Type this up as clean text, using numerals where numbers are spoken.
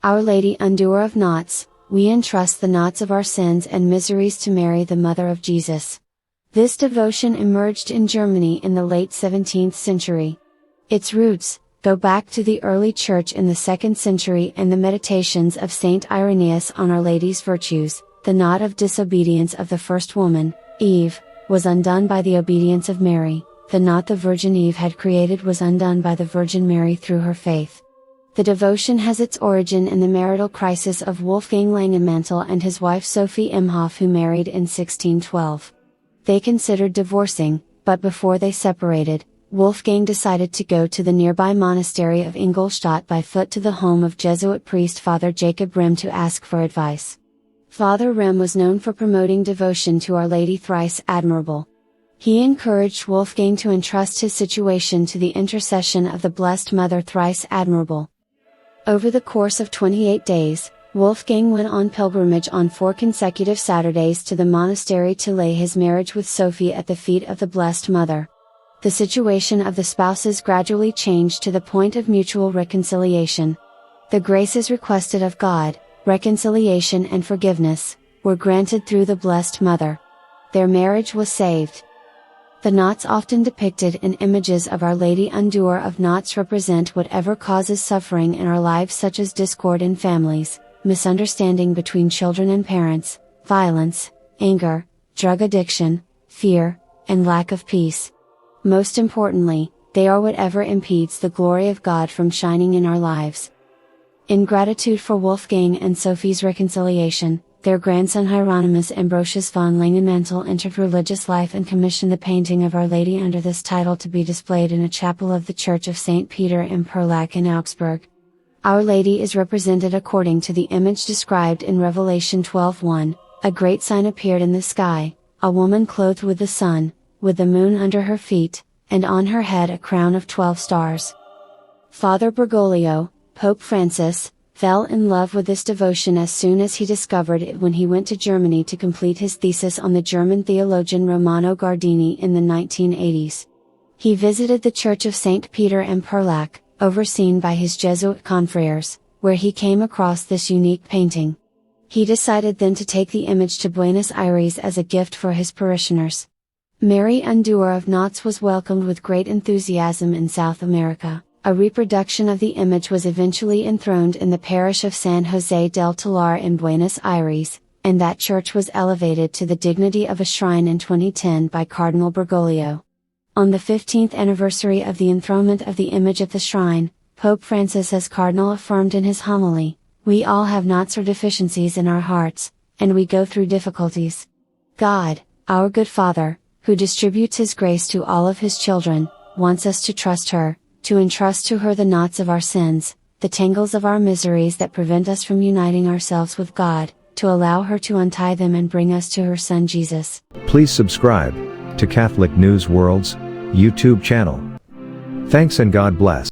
Our Lady, undoer of knots, we entrust the knots of our sins and miseries to Mary, the Mother of Jesus. This devotion emerged in Germany in the late 17th century. Its roots go back to the early Church in the 2nd century and the meditations of Saint Irenaeus on Our Lady's virtues. The knot of disobedience of the first woman, Eve, was undone by the obedience of Mary. The knot the Virgin Eve had created was undone by the Virgin Mary through her faith. The devotion has its origin in the marital crisis of Wolfgang Langenmantel and his wife Sophie Imhoff, who married in 1612. They considered divorcing, but before they separated, Wolfgang decided to go to the nearby monastery of Ingolstadt by foot to the home of Jesuit priest Father Jacob Rem to ask for advice. Father Rem was known for promoting devotion to Our Lady Thrice Admirable. He encouraged Wolfgang to entrust his situation to the intercession of the Blessed Mother Thrice Admirable. Over the course of 28 days, Wolfgang went on pilgrimage on 4 consecutive Saturdays to the monastery to lay his marriage with Sophie at the feet of the Blessed Mother. The situation of the spouses gradually changed to the point of mutual reconciliation. The graces requested of God, reconciliation and forgiveness, were granted through the Blessed Mother. Their marriage was saved. The knots often depicted in images of Our Lady Undoer of Knots represent whatever causes suffering in our lives, such as discord in families, misunderstanding between children and parents, violence, anger, drug addiction, fear, and lack of peace. Most importantly, they are whatever impedes the glory of God from shining in our lives. In gratitude for Wolfgang and Sophie's reconciliation, their grandson Hieronymus Ambrosius von Langenmantel entered religious life and commissioned the painting of Our Lady under this title to be displayed in a chapel of the Church of St. Peter in Perlach in Augsburg. Our Lady is represented according to the image described in Revelation 12:1. A great sign appeared in the sky, a woman clothed with the sun, with the moon under her feet, and on her head a crown of 12 stars. Father Bergoglio, Pope Francis, fell in love with this devotion as soon as he discovered it when he went to Germany to complete his thesis on the German theologian Romano Guardini in the 1980s. He visited the Church of St. Peter in Perlach, overseen by his Jesuit confreres, where he came across this unique painting. He decided then to take the image to Buenos Aires as a gift for his parishioners. Mary Undoer of Knots was welcomed with great enthusiasm in South America. A reproduction of the image was eventually enthroned in the parish of San José del Talar in Buenos Aires, and that church was elevated to the dignity of a shrine in 2010 by Cardinal Bergoglio. On the 15th anniversary of the enthronement of the image at the shrine, Pope Francis as Cardinal affirmed in his homily, "We all have knots or deficiencies in our hearts, and we go through difficulties. God, our good Father, who distributes His grace to all of His children, wants us to trust her, to entrust to her the knots of our sins, the tangles of our miseries that prevent us from uniting ourselves with God, to allow her to untie them and bring us to her Son Jesus." Please subscribe to Catholic News World's YouTube channel. Thanks and God bless.